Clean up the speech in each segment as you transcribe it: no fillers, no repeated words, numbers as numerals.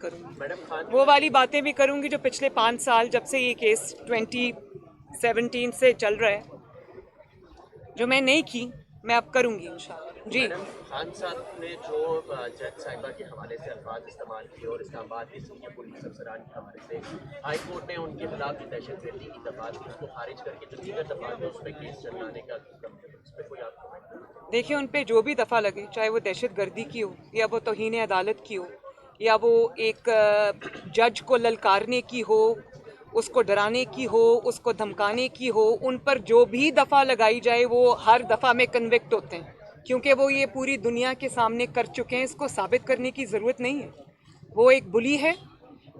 करूँगी, वो वाली बातें भी करूँगी जो पिछले 5 साल जब से ये केस 2017 से चल रहा है, जो मैं नहीं की मैं अब करूँगी इंशाल्लाह। जी खान साहब ने जो जज साहिबा के हवाले से अल्फाज इस्तेमाल किए और इस्लामाबाद के सीनियर पुलिस अफसरान के हवाले से हाई कोर्ट ने उनके खिलाफ जो दहशतगर्दी की दफात थी उसको खारिज करके जो दीगर दफात है उस पर केस चलाने का उस पर कोई आपको? देखिए, उन पे जो भी दफ़ा लगे, चाहे वो दहशत गर्दी की हो या वो तौहीन अदालत की हो या वो एक जज को ललकारने की हो, उसको डराने की हो, उसको धमकाने की हो, उन पर जो भी दफ़ा लगाई जाए वो हर दफ़ा में कन्विक्ट होते हैं, क्योंकि वो ये पूरी दुनिया के सामने कर चुके हैं। इसको साबित करने की ज़रूरत नहीं है। वो एक बुली है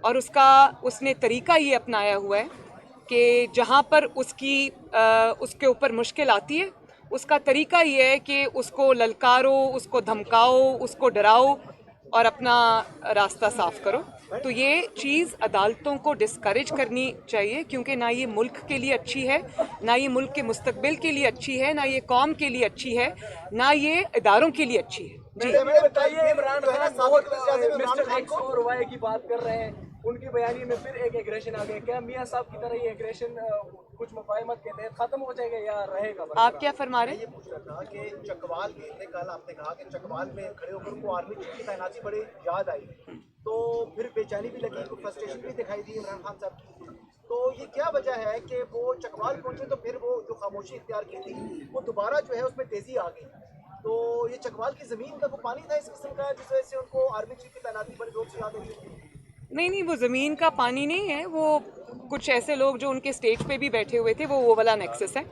और उसने तरीका ये अपनाया हुआ है कि जहाँ पर उसके ऊपर मुश्किल आती है, उसका तरीका ये है कि उसको ललकारो, उसको धमकाओ, उसको डराओ और अपना रास्ता साफ करो। तो ये चीज़ अदालतों को डिस्करेज करनी चाहिए, क्योंकि ना ये मुल्क के लिए अच्छी है, ना ये मुल्क के मुस्तकबिल के लिए अच्छी है, ना ये कौम के लिए अच्छी है, ना ये इदारों के लिए अच्छी है। जी बताइए, इमरान खान मिस्टर एक्स और वाई की बात कर रहे हैं, उनकी बयानी में फिर एक एग्रेशन आ गया। क्या मियां साहब की तरह ये एग्रेशन कुछ मुफाहमत के तहत खत्म हो जाएगा या रहेगा? आप क्या फरमा रहे हैं? ये पूछ रहा था कि चकवाल में कल आपने कहा कि चकवाल में खड़े होकर उनको आर्मी चीफ की तैनाती बड़ी याद आई, तो फिर बेचैनी भी लगी, फ्रस्ट्रेशन भी दिखाई दी इमरान खान साहब की। तो ये क्या वजह है कि वो चकवाल पहुंचे तो फिर वो जो खामोशी इख्तियार की थी वो दोबारा जो है उसमें तेजी आ गई? तो ये चकवाल की ज़मीन का कोई पानी था इस किस्म का जिस वजह से उनको आर्मी चीफ की तैनाती बड़ी जोर से याद आई? नहीं, वो ज़मीन का पानी नहीं है, वो कुछ ऐसे लोग जो उनके स्टेज पे भी बैठे हुए थे, वो वाला नेक्सस है।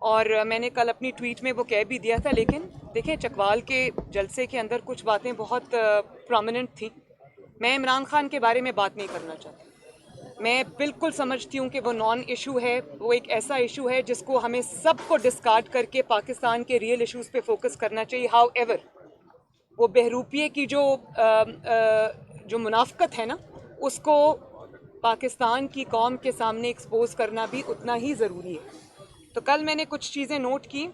और मैंने कल अपनी ट्वीट में वो कह भी दिया था। लेकिन देखें, चकवाल के जलसे के अंदर कुछ बातें बहुत प्रोमिनेंट थी। मैं इमरान खान के बारे में बात नहीं करना चाहती। मैं बिल्कुल समझती हूँ कि वो नॉन इशू है, वो एक ऐसा इशू है जिसको हमें सबको डिस्कार्ड करके पाकिस्तान के रियल इशूज़ पे फोकस करना चाहिए। हाउ एवर वो बहरूपिये की जो मुनाफकत है ना, उसको पाकिस्तान की कौम के सामने एक्सपोज करना भी उतना ही ज़रूरी है। तो कल मैंने कुछ चीज़ें नोट की।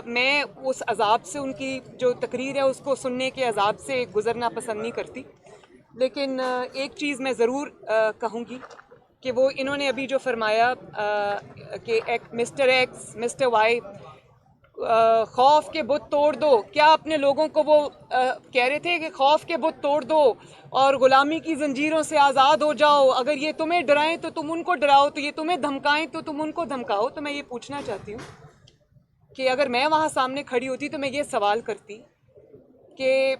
मैं उस अजाब से, उनकी जो तकरीर है उसको सुनने के अजाब से गुज़रना पसंद नहीं करती। लेकिन एक चीज़ मैं ज़रूर कहूँगी कि वो इन्होंने अभी जो फरमाया कि मिस्टर एक्स, मिस्टर वाई, खौफ के बुत तोड़ दो। क्या अपने लोगों को वो कह रहे थे कि खौफ के बुत तोड़ दो और ग़ुलामी की ज़ंजीरों से आज़ाद हो जाओ? अगर ये तुम्हें डराएं तो तुम उनको डराओ, तो ये तुम्हें धमकाएं तो तुम उनको धमकाओ। तो मैं ये पूछना चाहती हूँ कि अगर मैं वहाँ सामने खड़ी होती तो मैं ये सवाल करती कि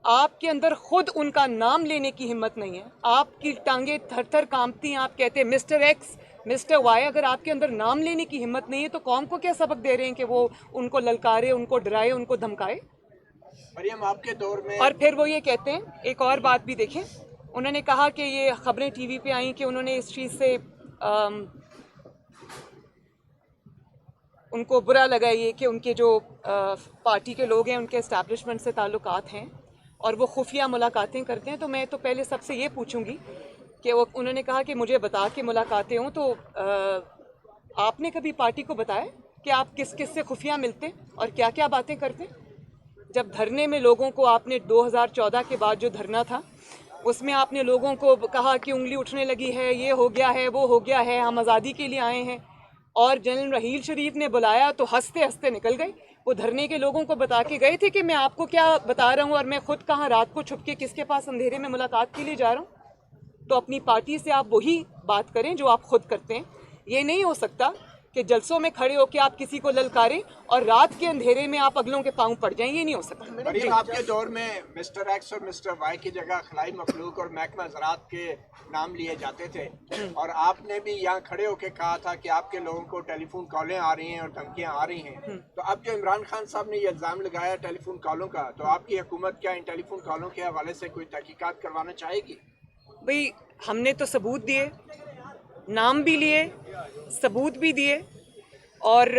आपके अंदर खुद उनका नाम लेने की हिम्मत नहीं है, आपकी टांगे थर थर कांपती हैं, आप कहते हैं मिस्टर एक्स, मिस्टर वाई। अगर आपके अंदर नाम लेने की हिम्मत नहीं है तो कौम को क्या सबक दे रहे हैं कि वो उनको ललकारे, उनको डराए, उनको धमकाए? मरियम, आपके दौर में और फिर वो ये कहते हैं, एक और बात भी देखें, उन्होंने कहा कि ये खबरें टीवी पे आई कि उन्होंने इस चीज़ से उनको बुरा लगा ये कि उनके जो पार्टी के लोग हैं उनके इस्टेब्लिशमेंट से ताल्लुकात हैं और वो खुफिया मुलाकातें करते हैं। तो मैं तो पहले सबसे ये पूछूंगी कि उन्होंने कहा कि मुझे बता के मुलाकातें हों, तो आपने कभी पार्टी को बताया कि आप किस किस से खुफिया मिलते और क्या क्या बातें करते? जब धरने में लोगों को आपने 2014 के बाद जो धरना था उसमें आपने लोगों को कहा कि उंगली उठने लगी है, ये हो गया है, वो हो गया है, हम आज़ादी के लिए आए हैं, और जनरल रहील शरीफ ने बुलाया तो हंसते हंसते निकल गए। वो धरने के लोगों को बता के गए थे कि मैं आपको क्या बता रहा हूँ और मैं खुद कहाँ रात को छुप के किसके पास अंधेरे में मुलाकात के लिए जा रहा हूँ। तो अपनी पार्टी से आप वही बात करें जो आप खुद करते हैं। ये नहीं हो सकता कि जलसों में खड़े होकर आप किसी को ललकारें और रात के अंधेरे में आप अगलों के पांव पड़ जाएं। ये नहीं हो सकता। मरियम, आपके दौर में मिस्टर एक्स और मिस्टर वाई की जगह खलाई मखलूक और महकमा ज़राअत के नाम लिए जाते थे, और आपने भी यहाँ खड़े होकर कहा था कि आपके लोगों को टेलीफोन कॉलें आ रही हैं और धमकियाँ आ रही हैं। तो अब जो इमरान खान साहब ने ये इल्ज़ाम लगाया टेलीफोन कॉलों का, तो आपकी हुकूमत क्या इन टेलीफोन कॉलों के हवाले से कोई तहकीकात करवाना चाहेगी? भाई, हमने तो सबूत दिए, नाम भी लिए, सबूत भी दिए, और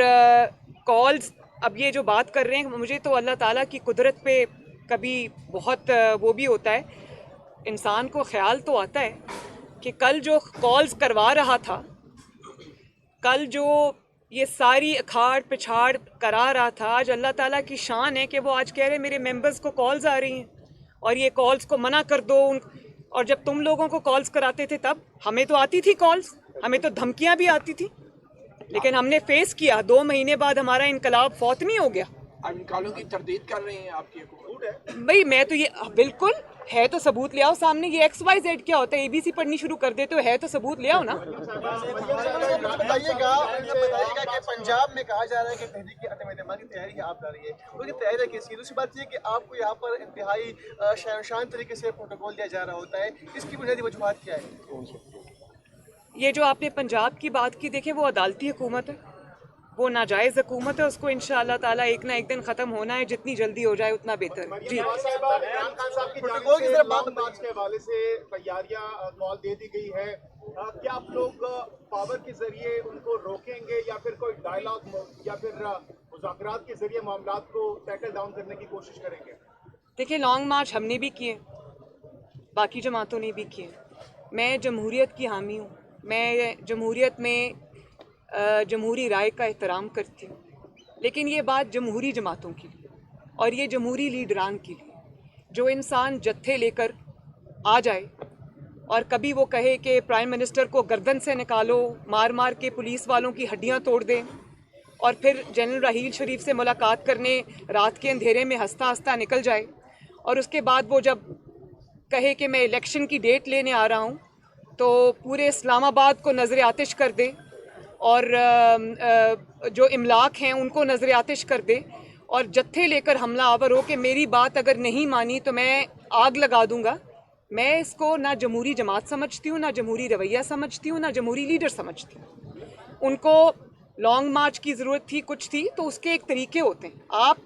कॉल्स। अब ये जो बात कर रहे हैं, मुझे तो अल्लाह ताला की कुदरत पे कभी बहुत वो भी होता है, इंसान को ख्याल तो आता है कि कल जो कॉल्स करवा रहा था, कल जो ये सारी अखाड़ पिछाड़ करा रहा था, आज अल्लाह ताला की शान है कि वो आज कह रहे मेरे मेंबर्स को कॉल्स आ रही हैं और ये कॉल्स को मना कर दो। और जब तुम लोगों को कॉल्स कराते थे तब हमें तो आती थी कॉल्स, हमें तो धमकियां भी आती थी, लेकिन हमने फेस किया। 2 महीने बाद हमारा इनकलाब फौत नहीं हो गया। अब इन कॉलों की तरदीद कर रही हैं आपकी हुकूमत? भाई मैं तो ये बिल्कुल है तो सबूत ले आओ सामने। ये XYZ क्या होता है, ABC पढ़नी शुरू कर देते हो, है तो सबूत ले आओ ना। बताइएगा कि पंजाब में कहा जा रहा है कि तहरीक अदम एतमाद की तैयारी आप कर रही है, उसकी तैयारी कैसी है? दूसरी बात ये कि आपको यहाँ पर इंतहाई शान तरीके से प्रोटोकॉल दिया जा रहा होता है, इसकी बुनियादी वजूहत क्या है? ये जो आपने पंजाब की बात की, देखें वो अदालती हुकूमत है, वो नाजायज़ हुकूमत है, उसको इंशाअल्लाह ताला एक ना एक दिन ख़त्म होना है, जितनी जल्दी हो जाए उतना बेहतर है। जी प्रोटोकॉल की तरफ बात के हवाले से तैयारियां कॉल दे दी गई है, क्या आप लोग पावर के जरिए उनको रोकेंगे या फिर कोई डायलॉग या फिर मुज़ाकरात के जरिए मामलात को टैकल डाउन करने की कोशिश करेंगे? देखिए लॉन्ग मार्च हमने भी किए, बाकी जमातों ने भी किए। मैं जमहूरियत की हामी हूँ, मैं जमहूरियत में जमहूरी राय का एहतराम करती हूँ, लेकिन ये बात जमहूरी जमातों की और ये जमहूरी लीडरान के लिए। जो इंसान जत्थे लेकर आ जाए और कभी वो कहे कि प्राइम मिनिस्टर को गर्दन से निकालो, मार मार के पुलिस वालों की हड्डियां तोड़ दें, और फिर जनरल राहील शरीफ से मुलाकात करने रात के अंधेरे में हंसता हंसता निकल जाए, और उसके बाद वो जब कहे कि मैं इलेक्शन की डेट लेने आ रहा हूँ तो पूरे इस्लामाबाद को नज़र आतिश कर दे और जो इमलाक हैं उनको नज़र आतिश कर दे और जत्थे लेकर हमला आवर हो कि मेरी बात अगर नहीं मानी तो मैं आग लगा दूंगा। मैं इसको ना जमहूरी जमात समझती हूँ, ना जमहूरी रवैया समझती हूँ, ना जमहूरी लीडर समझती हूँ। उनको लॉन्ग मार्च की ज़रूरत थी, कुछ थी, तो उसके एक तरीके होते हैं। आप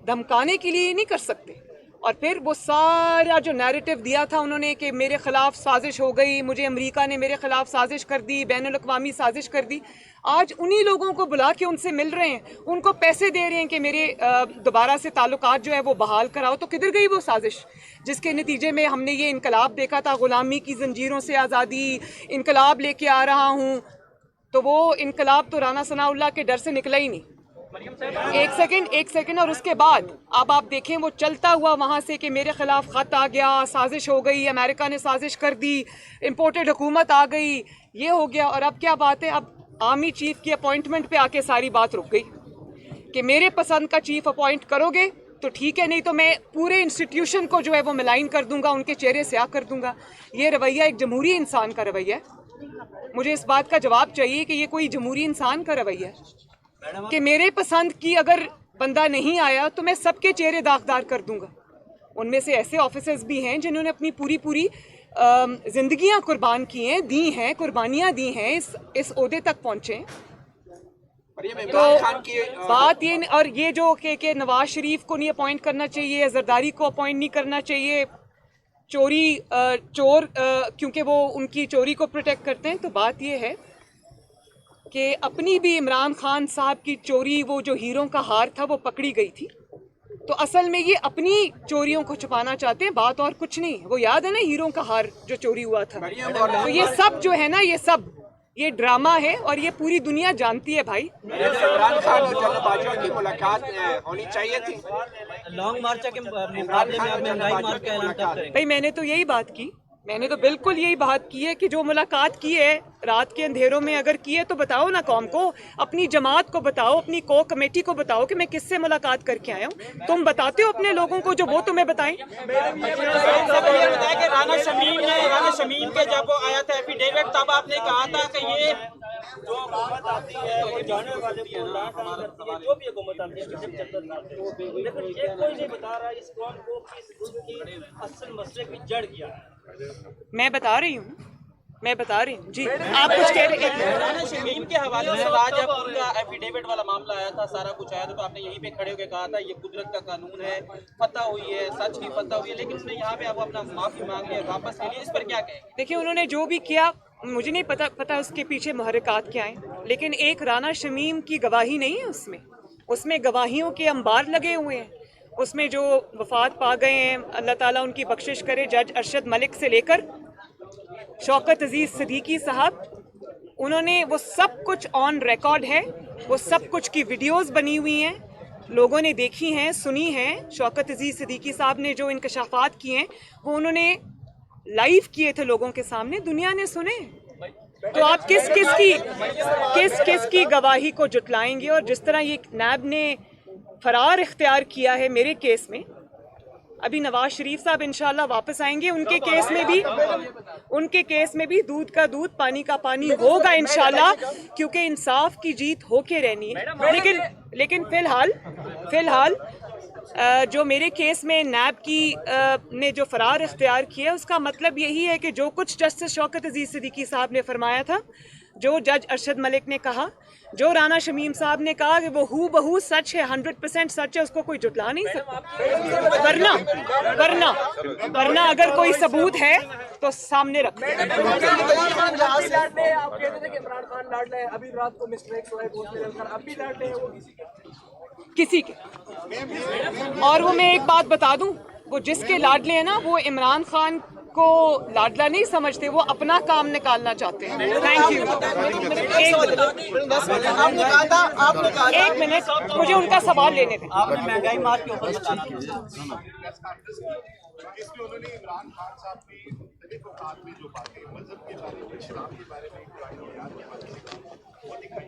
धमकाने के लिए नहीं कर सकते। और फिर वो सारा जो नैरेटिव दिया था उन्होंने कि मेरे ख़िलाफ़ साजिश हो गई, मुझे अमेरिका ने मेरे ख़िलाफ़ साजिश कर दी, बैनुल अक़वामी साजिश कर दी, आज उन्हीं लोगों को बुला के उनसे मिल रहे हैं, उनको पैसे दे रहे हैं कि मेरे दोबारा से ताल्लुकात जो है वो बहाल कराओ। तो किधर गई वो साजिश जिसके नतीजे में हमने ये इनकलाब देखा था, ग़ुलामी की ज़ंजीरों से आज़ादी, इनकलाब लेके आ रहा हूँ। तो वो इनकलाब तो राना सनाउल्लाह के डर से निकला ही नहीं। एक सेकंड और उसके बाद अब आप देखें वो चलता हुआ वहाँ से कि मेरे खिलाफ ख़त आ गया, साजिश हो गई, अमेरिका ने साजिश कर दी, इम्पोर्टेड हुकूमत आ गई, ये हो गया। और अब क्या बात है, अब आर्मी चीफ की अपॉइंटमेंट पे आके सारी बात रुक गई कि मेरे पसंद का चीफ अपॉइंट करोगे तो ठीक है, नहीं तो मैं पूरे इंस्टीट्यूशन को जो है वो मिलाइन कर दूंगा, उनके चेहरे से आ कर दूंगा। ये रवैया एक जमहूरी इंसान का रवैया है। मुझे इस बात का जवाब चाहिए कि ये कोई जमहूरी इंसान का रवैया है कि मेरे पसंद की अगर बंदा नहीं आया तो मैं सबके चेहरे दागदार कर दूंगा। उनमें से ऐसे ऑफिसर्स भी हैं जिन्होंने अपनी पूरी जिंदगियां कुर्बान की हैं, दी हैं, कुर्बानियां दी हैं, इस ओहदे तक पहुंचे। तो बात ये, और ये जो कि नवाज शरीफ को नहीं अपॉइंट करना चाहिए, जरदारी को अपॉइंट नहीं करना चाहिए, चोर क्योंकि वो उनकी चोरी को प्रोटेक्ट करते हैं। तो बात ये है कि अपनी भी इमरान खान साहब की चोरी, वो जो हीरों का हार था वो पकड़ी गई थी, तो असल में ये अपनी चोरियों को छुपाना चाहते हैं, बात और कुछ नहीं। वो याद है ना हीरों का हार जो चोरी हुआ था। तो ये सब जो है ना, ये सब ये ड्रामा है और ये पूरी दुनिया जानती है भाई। इमरान खान और जनरल बाजवा की मुलाकात होनी चाहिए थी। लॉन्ग मार्च के मुकाबले में आप महंगाई मार्च का ऐलान कब करेंगे? भाई मैंने तो यही बात की, मैंने तो बिल्कुल यही बात की है कि जो मुलाकात की है रात के अंधेरों में अगर की है तो बताओ ना कौम को, अपनी जमात को बताओ, अपनी को कमेटी को बताओ कि मैं किससे मुलाकात करके आया हूँ। तुम बताते हो अपने लोगों को जो वो तुम्हें बताएं। राना शमीम के जब वो आया था एफिडेविट, तब आपने कहा था कि ये जो हुकूमत आती है जाने वाले को जो भी हुकूमत आती है, लेकिन ये कोई नहीं बता रहा इस कौम को कि इस मुल्क की असल मसले की जड़ क्या है। मैं बता रही हूँ जी। आप कुछ कह रहे हैं? राना शमीम के हवाले से आज जब उनका एफिडेविट वाला मामला आया था, सारा कुछ आया था, तो आपने यहीं पे खड़े होकर कहा था ये कुदरत का कानून है, फतह हुई है, सच की फतह हुई है, लेकिन उसने यहाँ पे अब अपना माफी मांग लिया, वापस ले लिया। इस पर क्या कहेंगे? देखिए उन्होंने जो भी किया मुझे नहीं पता उसके पीछे मुहर्रिकात क्या हैं, लेकिन एक राना शमीम की गवाही नहीं है उसमें गवाहियों के अंबार लगे हुए हैं। उसमें जो वफात पा गए हैं, अल्लाह ताला उनकी बख्शिश करे, जज अरशद मलिक से लेकर शौकत अजीज सिद्दीकी साहब, उन्होंने वो सब कुछ ऑन रिकॉर्ड है, वो सब कुछ की वीडियोस बनी हुई हैं, लोगों ने देखी हैं, सुनी हैं। शौकत अजीज सिद्दीकी साहब ने जो इंकशाफात किए हैं वो उन्होंने लाइव किए थे लोगों के सामने, दुनिया ने सुने। तो आप किस की गवाही को जुटलाएंगे? और जिस तरह ये नैब ने फरार इख्तियार किया है मेरे केस में, अभी नवाज शरीफ साहब इंशाल्लाह वापस आएंगे, उनके केस में भी दूध का दूध पानी का पानी होगा इंशाल्लाह, क्योंकि इंसाफ की जीत होके रहनी है। लेकिन फिलहाल जो मेरे केस में नैब की ने जो फरार इख्तियार किया, उसका मतलब यही है कि जो कुछ जस्टिस शौकत अजीज सिद्दीकी साहब ने फरमाया था, जो जज अरशद मलिक ने कहा, जो राना शमीम साहब ने कहा कि वो हू बहू सच है, 100% सच है, उसको कोई जुटला नहीं सकता। वरना अगर कोई सबूत है तो सामने रख। किसी के, और वो मैं एक बात बता दूं, वो जिसके लाडले हैं ना, वो इमरान खान को लाडला नहीं समझते, वो अपना काम निकालना चाहते हैं। Thank you. एक मिनट, मुझे उनका सवाल लेने दें। आपने महंगाई मार के ऊपर बता दी। इसमें उन्होंने इमरान खान साहब की तहरीक औकात में जो बातें मजहब के बारे में, इस्लाम के बारे में, वो दिखाई।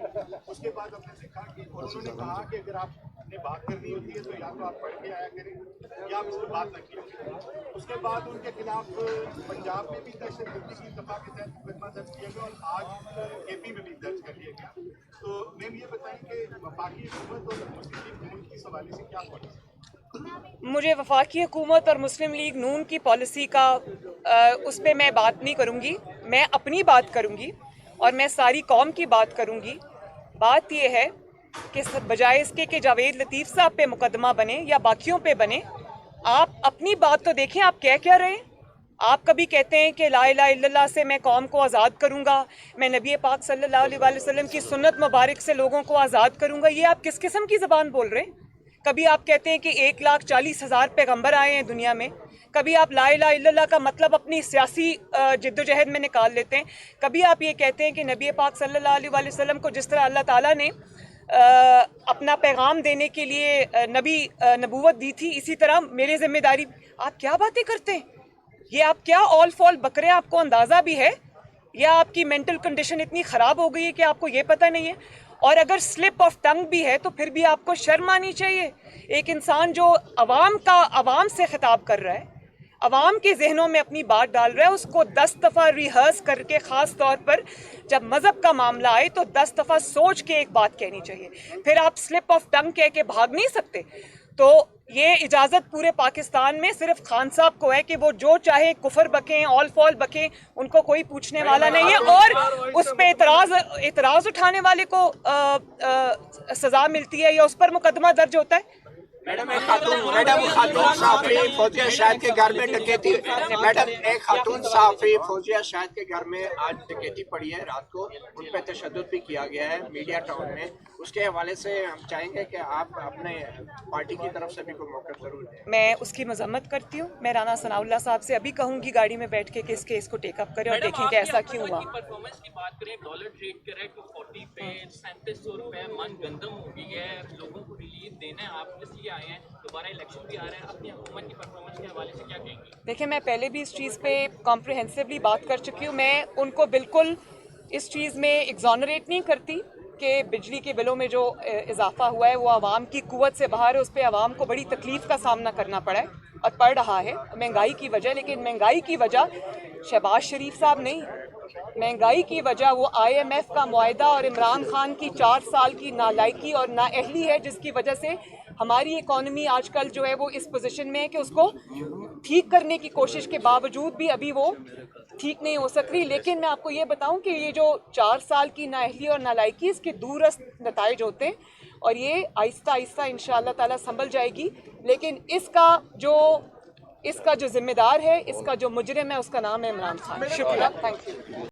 उसके बाद हमने देखा कि उन्होंने कहा कि अगर आपने बात करनी होती है तो या तो आप पढ़ के आया करें या आप इसमें बात न कीजिए। उसके बाद उनके खिलाफ पंजाब में भी दहशतगर्दी की दफा के तहत मुकदमा दर्ज किया गया और आज केपी में भी दर्ज कर लिया गया। तो मैम ये बताएं कि वफाकी हुकूमत और मुस्लिम लीग नून की हवाले से क्या पॉलिसी? मुझे वफाकी हुकूमत और मुस्लिम लीग नून की पॉलिसी का उस पर मैं बात नहीं करूँगी। मैं अपनी बात करूँगी और मैं सारी कौम की बात करूँगी। बात यह है कि बजाय इसके कि जावेद लतीफ़ साहब पे मुकदमा बने या बाकियों पे बने, आप अपनी बात तो देखें, आप क्या रहे हैं। आप कभी कहते हैं कि ला इलाहा इल्लल्लाह से मैं कौम को आज़ाद करूँगा, मैं नबी पाक सल्लल्लाहु अलैहि वसल्लम की सुन्नत मुबारक से लोगों को आज़ाद करूँगा। ये आप किस किस्म की ज़बान बोल रहे हैं? कभी आप कहते हैं कि 1,40,000 पैगम्बर आए हैं दुनिया में, कभी आप ला इलाहा इल्लल्लाह का मतलब अपनी सियासी जद्दोजहद में निकाल लेते हैं, कभी आप ये कहते हैं कि नबी पाक सल्लल्लाहु अलैहि वसल्लम को जिस तरह अल्लाह ताला ने अपना पैगाम देने के लिए नबूवत दी थी, इसी तरह मेरी जिम्मेदारी। आप क्या बातें करते हैं? ये आप क्या ऑल फॉल बकरे, आपको अंदाज़ा भी है या आपकी मेंटल कंडीशन इतनी ख़राब हो गई है कि आपको ये पता नहीं है? और अगर स्लिप ऑफ टंग भी है तो फिर भी आपको शर्म आनी चाहिए। एक इंसान जो अवाम से खिताब कर रहा है, अवाम के जहनों में अपनी बात डाल रहा है, उसको 10 दफ़ा रिहर्स करके, ख़ास तौर पर जब मज़हब का मामला आए तो 10 दफ़ा सोच के एक बात कहनी चाहिए। फिर आप स्लिप ऑफ टंग कह के भाग नहीं सकते। तो ये इजाज़त पूरे पाकिस्तान में सिर्फ खान साहब को है कि वो जो चाहे कुफर बकें, ऑल फॉल बकें, उनको कोई पूछने वाला नहीं है। और उस पर एतराज़ उठाने वाले को सज़ा मिलती है या उस पर मुकदमा दर्ज होता है। मैडम एक खातून सहाफ़ी फौजिया शाहिद के घर में डकैती, मैडम एक खातून सहाफ़ी फौजिया शाहिद के घर में आज डकैती पड़ी है रात को, उन पर तशद्दुद भी किया गया है मीडिया टाउन में। उसके हवाले से हम चाहेंगे कि आप अपने पार्टी की तरफ से भी कोई मौक़िफ़ ज़रूर दें। मैं उसकी मज़म्मत करती हूँ। मैं राना सनाउल्लाह साहब से अभी कहूँगी गाड़ी में बैठ के कि इस केस को टेकअप करें और देखें कि ऐसा क्यों हुआ। परफॉर्मेंस की बात करें, डॉलर ट्रेड कर रहे 240 पे, 3700 रुपए मन गंदम हो गई है, लोगों को रिलीफ देना है, आप इसलिए आए हैं, दोबारा इलेक्शन भी आ रहे हैं, अपनी हुकूमत की परफॉर्मेंस के हवाले से क्या कहेंगी? देखिए, मैं पहले भी इस चीज़ पे कॉम्प्रिहेंसिवली बात कर चुकी हूँ। मैं उनको बिल्कुल इस चीज़ में एग्जॉनरेट नहीं करती कि बिजली के बिलों में जो इजाफा हुआ है वो आवाम की कुव्वत से बाहर है, उस पर आवाम को बड़ी तकलीफ़ का सामना करना पड़ा है और पड़ रहा है महंगाई की वजह। लेकिन महंगाई की वजह शहबाज शरीफ साहब नहीं, महंगाई की वजह वो IMF का मुआहदा और इमरान खान की 4 साल की नालायकी और नाअहली है, जिसकी वजह से हमारी इकॉनमी आजकल जो है वो इस पोजीशन में है कि उसको ठीक करने की कोशिश के बावजूद भी अभी वो ठीक नहीं हो सक रही। लेकिन मैं आपको ये बताऊं कि ये जो 4 साल की नाअहली और नालायकी, इसके दूरस्त नताइज होते हैं और ये आहिस्ता आहिस्ता इंशाअल्लाह ताला संभल जाएगी। लेकिन इसका जो जिम्मेदार है, इसका जो मुजरिम है, उसका नाम है इमरान खान। शुक्रिया, थैंक यू।